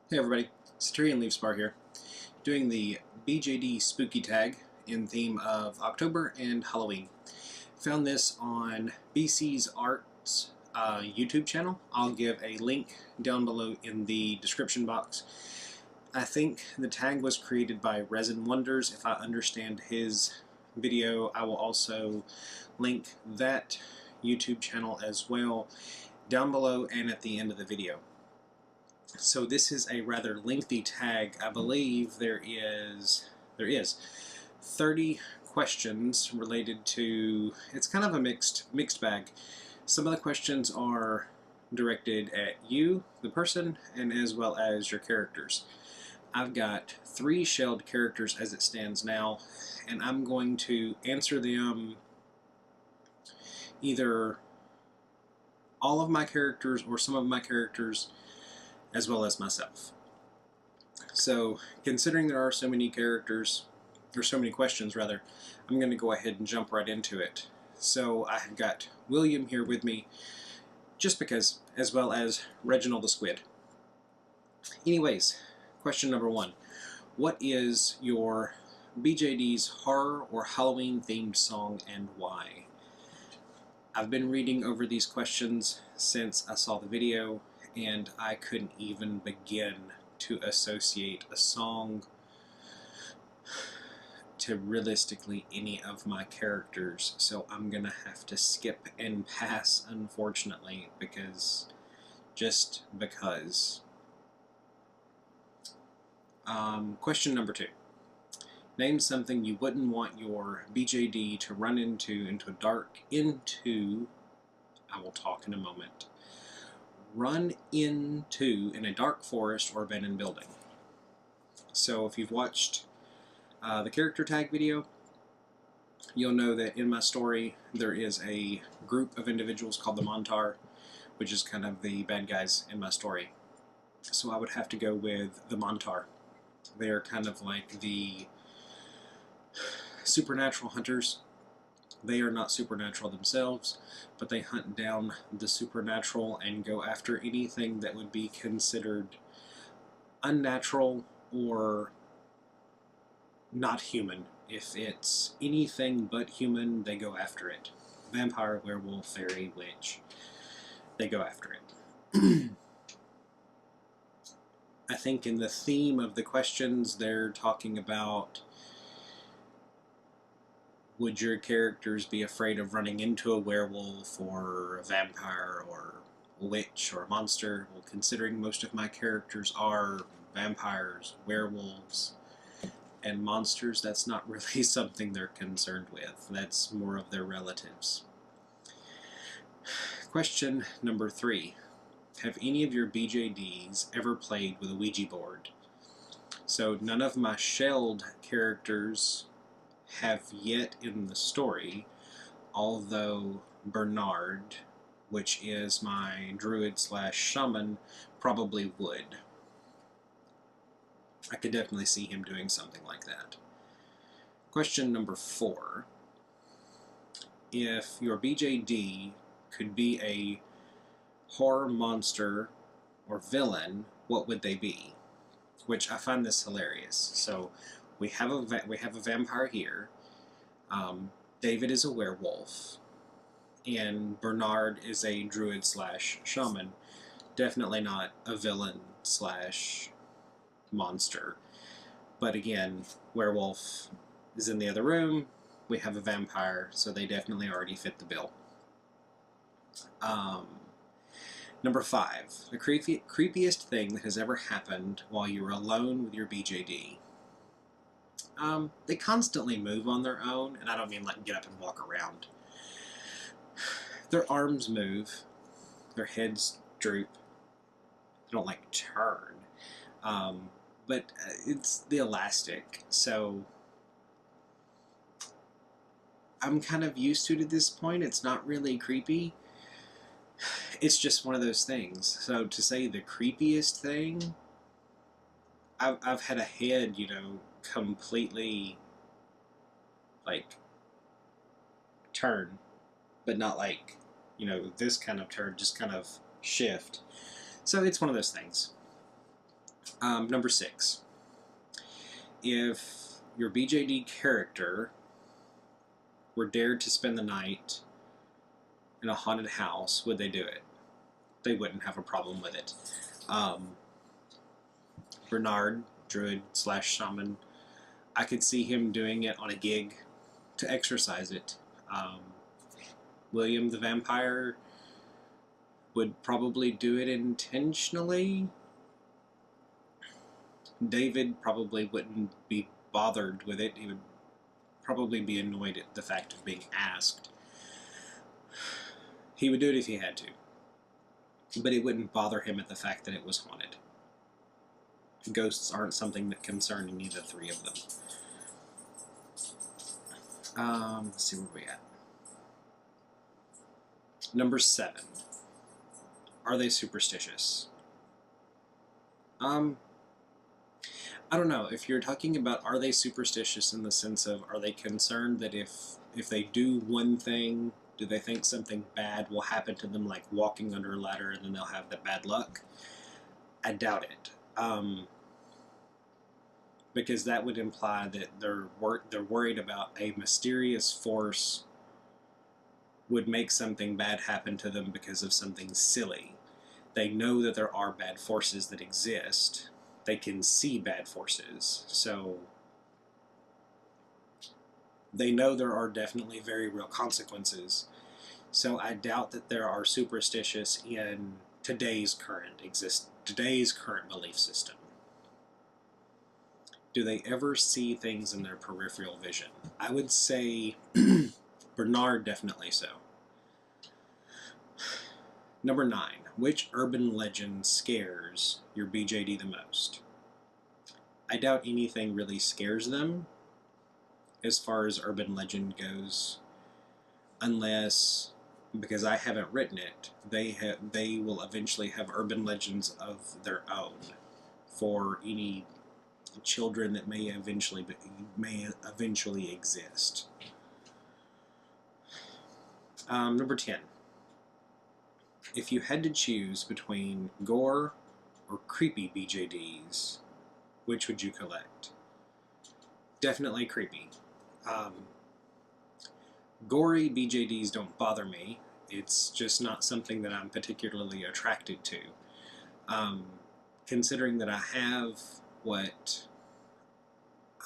Hey everybody, Satyrion Leafspar here, doing the BJD Spooky Tag in theme of October and Halloween. Found this on BC's Art's YouTube channel. I'll give a link down below in the description box. I think the tag was created by Resin Wonders. If I understand his video, I will also link that YouTube channel as well down below and at the end of the video. So this is a rather lengthy tag. I believe there is 30 questions related to, it's kind of a mixed bag. Some of the questions are directed at you, the person, and as well as your characters. I've got 3 shelled characters as it stands now, and I'm going to answer them either all of my characters or some of my characters as well as myself. So, considering there are so many characters, or so many questions rather, I'm going to go ahead and jump right into it. So I have got William here with me, just because, as well as Reginald the Squid. Anyways, question number 1. What is your BJD's horror or Halloween themed song and why? I've been reading over these questions since I saw the video, and I couldn't even begin to associate a song to realistically any of my characters, so I'm gonna have to skip and pass, unfortunately, just because. Question number 2. Name something you wouldn't want your BJD to run into I will talk in a moment. Run into in a dark forest or abandoned building. So if you've watched the character tag video, you'll know that in my story there is a group of individuals called the Montar, which is kind of the bad guys in my story. So I would have to go with the Montar. They are kind of like the supernatural hunters. They are not supernatural themselves, but they hunt down the supernatural and go after anything that would be considered unnatural or not human. If it's anything but human, they go after it. Vampire, werewolf, fairy, witch, they go after it. I think in the theme of the questions, they're talking about, would your characters be afraid of running into a werewolf or a vampire or a witch or a monster? Well, considering most of my characters are vampires, werewolves, and monsters, that's not really something they're concerned with. That's more of their relatives. Question number 3. Have any of your BJDs ever played with a Ouija board? So none of my shelled characters have yet in the story, although Bernard, which is my druid / shaman, probably would. I could definitely see him doing something like that. Question number 4. If your BJD could be a horror monster or villain, what would they be? Which I find this hilarious. So we have a vampire here. David is a werewolf, and Bernard is a druid / shaman. Definitely not a villain / monster. But again, werewolf is in the other room. We have a vampire, so they definitely already fit the bill. Number 5. The creepiest thing that has ever happened while you were alone with your BJD. They constantly move on their own, and I don't mean like get up and walk around. Their arms move, their heads droop. They don't like turn. But it's the elastic, so I'm kind of used to it at this point. It's not really creepy. It's just one of those things. So to say the creepiest thing, I've had a head, completely, like, turn, but not like, this kind of turn, just kind of shift. So it's one of those things. Number 6. If your BJD character were dared to spend the night in a haunted house, would they do it? They wouldn't have a problem with it. Bernard, druid / shaman, I could see him doing it on a gig to exercise it. William the vampire would probably do it intentionally. David probably wouldn't be bothered with it. He would probably be annoyed at the fact of being asked. He would do it if he had to, but it wouldn't bother him at the fact that it was haunted. Ghosts aren't something that concern any of the 3 of them. Let's see where we're at. Number 7. Are they superstitious? I don't know. If you're talking about are they superstitious in the sense of are they concerned that if they do one thing, do they think something bad will happen to them, like walking under a ladder and then they'll have the bad luck? I doubt it. Because that would imply that they're worried about a mysterious force would make something bad happen to them because of something silly. They know that there are bad forces that exist. They can see bad forces, so they know there are definitely very real consequences. So I doubt that there are superstitious in today's current belief system. Do they ever see things in their peripheral vision? I would say Bernard definitely so. Number 9. Which urban legend scares your BJD the most? I doubt anything really scares them as far as urban legend goes, unless, because I haven't written it, they will eventually have urban legends of their own for any children that may eventually exist. Number 10. If you had to choose between gore or creepy BJDs, which would you collect? Definitely creepy. Gory BJDs don't bother me. It's just not something that I'm particularly attracted to. Considering that I have what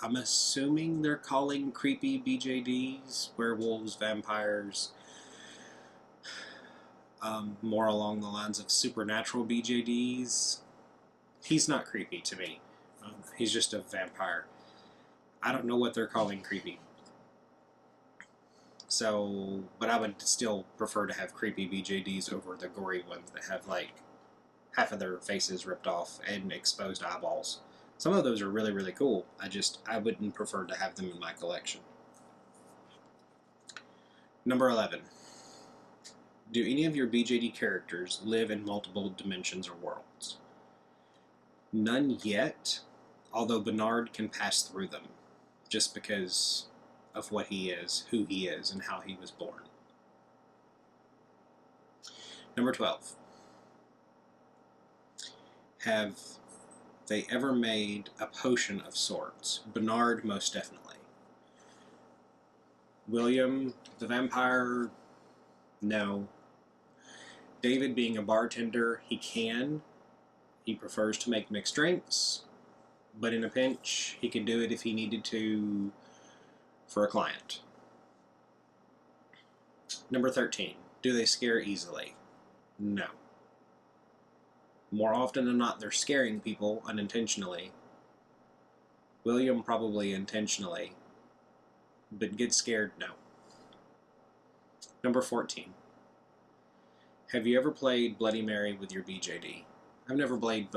I'm assuming they're calling creepy BJDs, werewolves, vampires, more along the lines of supernatural BJDs. He's not creepy to me. He's just a vampire. I don't know what they're calling creepy. So, but I would still prefer to have creepy BJDs over the gory ones that have like half of their faces ripped off and exposed eyeballs. Some of those are really, really cool. I wouldn't prefer to have them in my collection. Number 11. Do any of your BJD characters live in multiple dimensions or worlds? None yet, although Bernard can pass through them, just because of what he is, who he is, and how he was born. Number 12. Have they ever made a potion of sorts? Bernard, most definitely. William, the vampire, no. David, being a bartender, he can. He prefers to make mixed drinks, but in a pinch, he could do it if he needed to for a client. Number 13. Do they scare easily? No. More often than not, they're scaring people unintentionally. William probably intentionally, but get scared? No. Number 14. Have you ever played Bloody Mary with your BJD? I've never played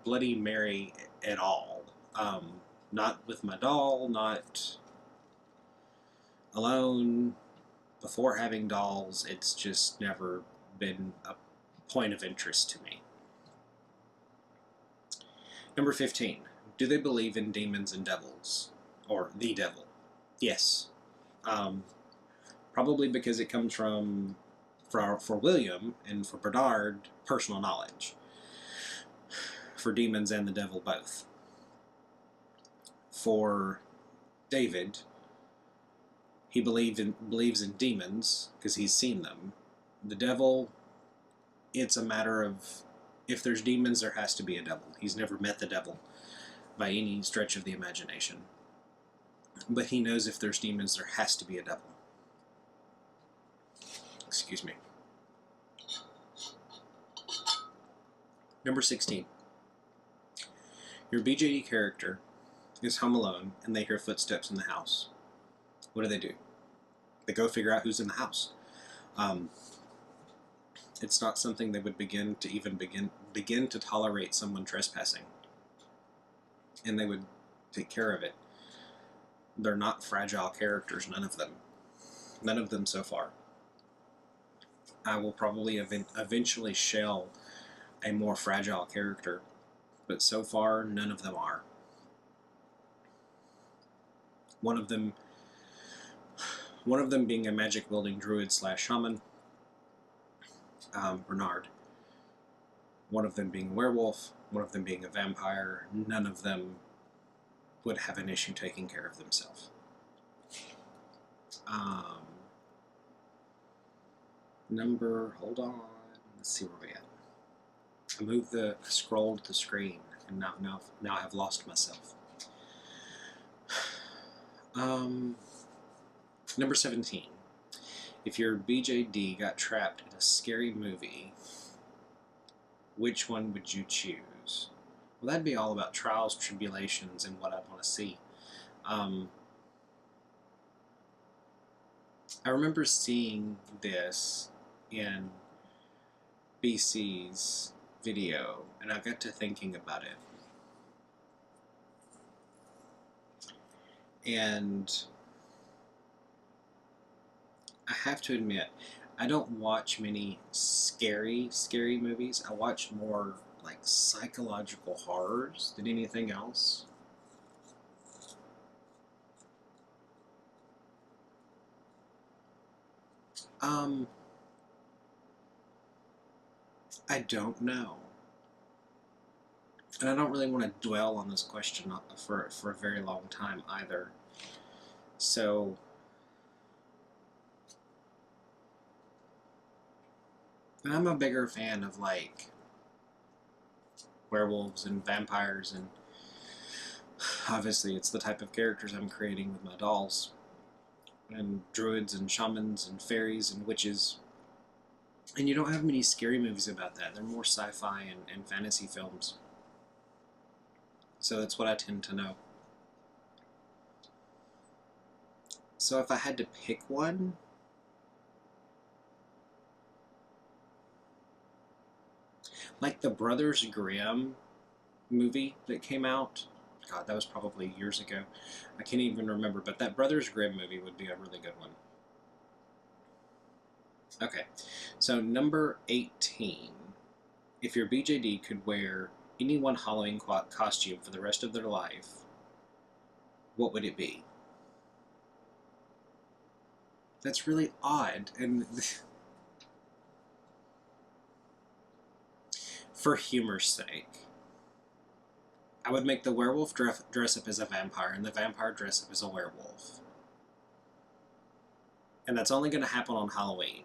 Bloody Mary at all. Not with my doll, not alone, before having dolls. It's just never been a point of interest to me. Number 15. Do they believe in demons and devils? Or the devil? Yes. Probably because it comes from, for William and for Bernard, personal knowledge. for demons and the devil both. For David, he believes in demons because he's seen them. The devil, it's a matter of, if there's demons, there has to be a devil. He's never met the devil by any stretch of the imagination. But he knows if there's demons, there has to be a devil. Excuse me. Number 16. Your BJD character is home alone and they hear footsteps in the house. What do? They go figure out who's in the house. It's not something they would begin to tolerate someone trespassing. And they would take care of it. They're not fragile characters, none of them. None of them so far. I will probably eventually shell a more fragile character, but so far none of them are. One of them being a magic wielding druid / shaman, Bernard. One of them being a werewolf, one of them being a vampire. None of them would have an issue taking care of themselves. Hold on, let's see where we're at. I scrolled the screen, and now I have lost myself. Number 17. If your BJD got trapped in a scary movie, which one would you choose? Well, that'd be all about trials, tribulations, and what I'd want to see. I remember seeing this in BC's video, and I got to thinking about it. And I have to admit, I don't watch many scary movies. I watch more like psychological horrors than anything else. I don't know. And I don't really want to dwell on this question for a very long time either. So I'm a bigger fan of like werewolves and vampires, and obviously it's the type of characters I'm creating with my dolls, and druids and shamans and fairies and witches. And you don't have many scary movies about that. They're more sci-fi and fantasy films. So that's what I tend to know. So if I had to pick one, like the Brothers Grimm movie that came out, God, that was probably years ago. I can't even remember, but that Brothers Grimm movie would be a really good one. Okay, so number 18. If your BJD could wear any one Halloween costume for the rest of their life, what would it be? That's really odd, and for humor's sake, I would make the werewolf dress up as a vampire and the vampire dress up as a werewolf. And that's only going to happen on Halloween.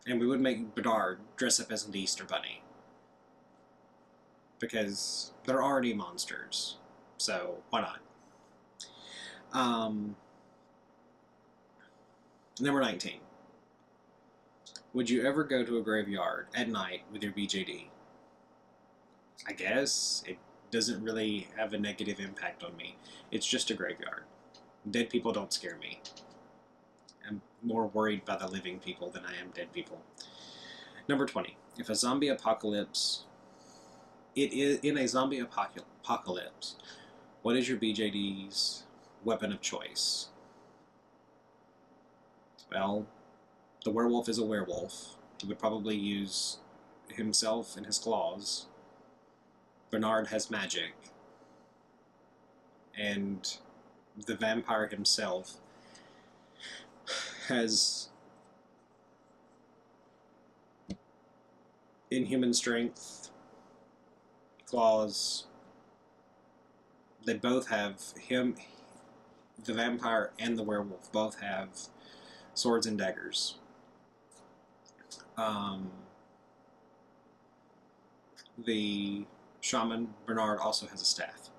And we would make Bernard dress up as an Easter bunny. Because they're already monsters. So, why not? Number 19. Would you ever go to a graveyard at night with your BJD? I guess. It doesn't really have a negative impact on me. It's just a graveyard. Dead people don't scare me. I'm more worried by the living people than I am dead people. Number 20. If a zombie apocalypse... in a zombie apocalypse, what is your BJD's weapon of choice? Well, the werewolf is a werewolf. He would probably use himself and his claws. Bernard has magic. And the vampire himself has inhuman strength, claws. They both have him, the vampire and the werewolf both have swords and daggers. The shaman, Bernard, also has a staff.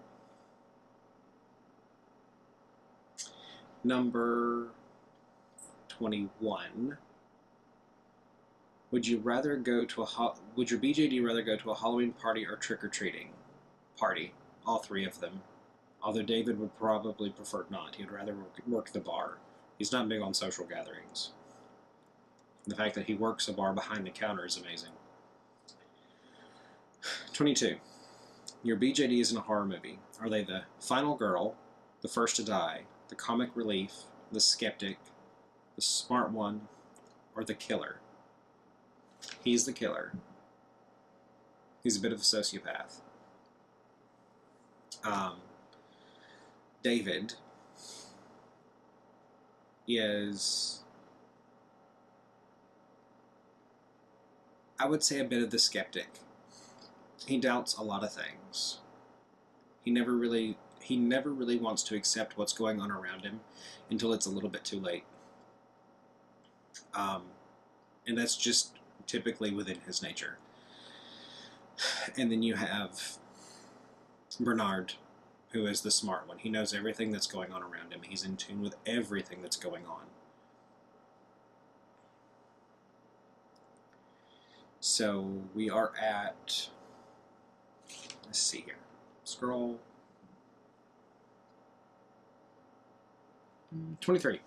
Number 21. Would your BJD rather go to a Halloween party or trick-or-treating party? All three of them. Although David would probably prefer not. He'd rather work the bar. He's not big on social gatherings. The fact that he works a bar behind the counter is amazing. 22. Your BJD is in a horror movie. Are they the final girl, the first to die, the comic relief, the skeptic, the smart one, or the killer? He's the killer. He's a bit of a sociopath. David is, I would say, a bit of the skeptic. He doubts a lot of things. He never really wants to accept what's going on around him until it's a little bit too late. And that's just typically within his nature. And then you have Bernard, who is the smart one. He knows everything that's going on around him. He's in tune with everything that's going on. So we are at, let's see here, scroll, 23.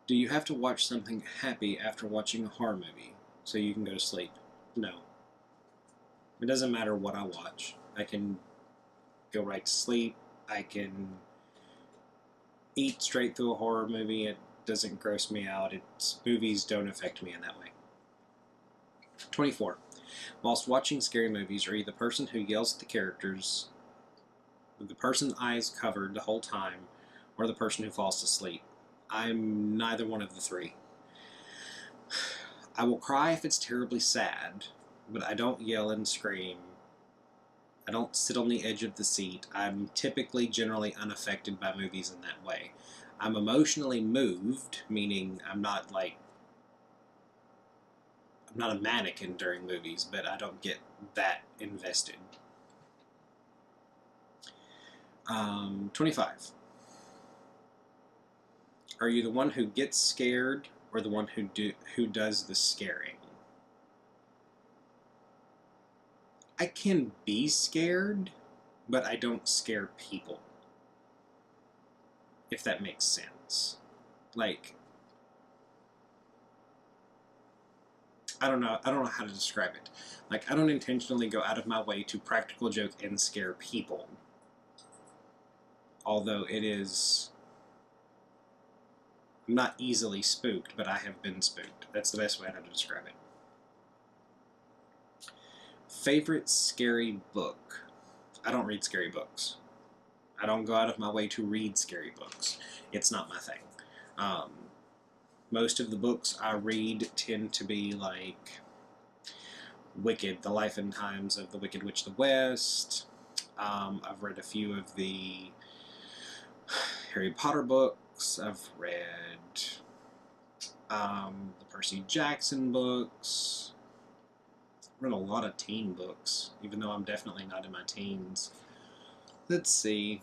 Do you have to watch something happy after watching a horror movie so you can go to sleep? No. It doesn't matter what I watch. I can go right to sleep. I can eat straight through a horror movie. It doesn't gross me out. Movies don't affect me in that way. 24. Whilst watching scary movies, are you the person who yells at the characters, with the person's eyes covered the whole time, or the person who falls asleep? I'm neither one of the three. I will cry if it's terribly sad, but I don't yell and scream. I don't sit on the edge of the seat. I'm typically generally unaffected by movies in that way. I'm emotionally moved, meaning I'm not a mannequin during movies, but I don't get that invested. 25. Are you the one who gets scared or the one who does the scaring? I can be scared, but I don't scare people. If that makes sense. Like, I don't know how to describe it. Like, I don't intentionally go out of my way to practical joke and scare people. Although I'm not easily spooked, but I have been spooked. That's the best way to describe it. Favorite scary book? I don't read scary books. I don't go out of my way to read scary books. It's not my thing. Most of the books I read tend to be like Wicked, The Life and Times of the Wicked Witch of the West. I've read a few of the Harry Potter books. I've read the Percy Jackson books. I've read a lot of teen books, even though I'm definitely not in my teens. Let's see.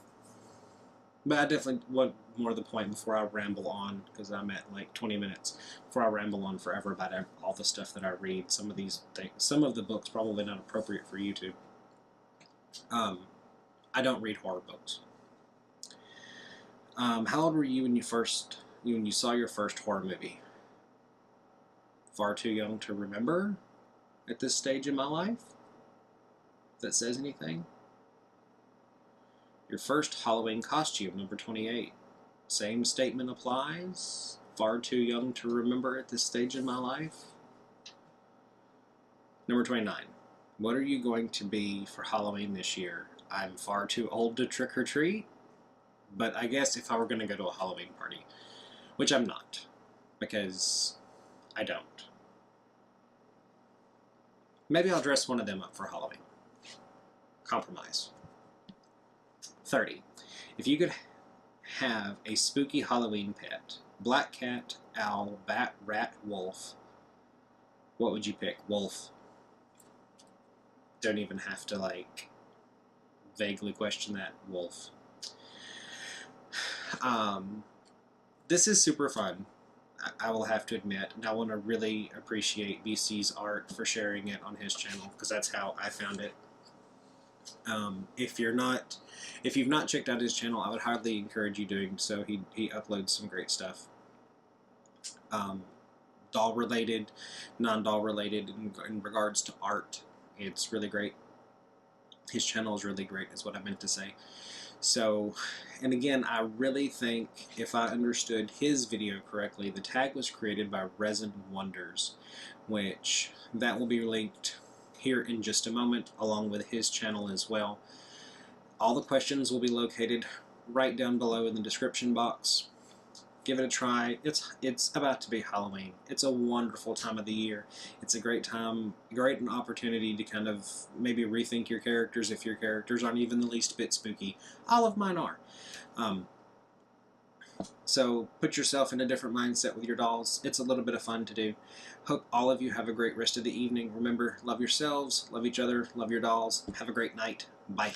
But I definitely want more of the point before I ramble on, because I'm at like 20 minutes, before I ramble on forever about all the stuff that I read. Some of these things, some of the books probably not appropriate for YouTube. I don't read horror books. How old were you when you saw your first horror movie? Far too young to remember at this stage in my life? If that says anything. Your first Halloween costume, number 28. Same statement applies. Far too young to remember at this stage in my life. Number 29. What are you going to be for Halloween this year? I'm far too old to trick or treat. But I guess if I were going to go to a Halloween party, which I'm not, because I don't. Maybe I'll dress one of them up for Halloween. compromise. 30. If you could have a spooky Halloween pet, black cat, owl, bat, rat, wolf, what would you pick? Wolf. Don't even have to, like, vaguely question that. Wolf. This is super fun, I will have to admit, and I want to really appreciate BC's art for sharing it on his channel, because that's how I found it. If you've not checked out his channel, I would highly encourage you doing so. He uploads some great stuff. Doll related, non-doll related, in regards to art, it's really great. His channel is really great, is what I meant to say. So, and again, I really think, if I understood his video correctly, the tag was created by Resin Wonders, which that will be linked here in just a moment, along with his channel as well. All the questions will be located right down below in the description box. Give it a try. It's about to be Halloween. It's a wonderful time of the year. It's a great time, great an opportunity to kind of maybe rethink your characters if your characters aren't even the least bit spooky. All of mine are. So put yourself in a different mindset with your dolls. It's a little bit of fun to do. Hope all of you have a great rest of the evening. Remember, love yourselves, love each other, love your dolls. Have a great night. Bye.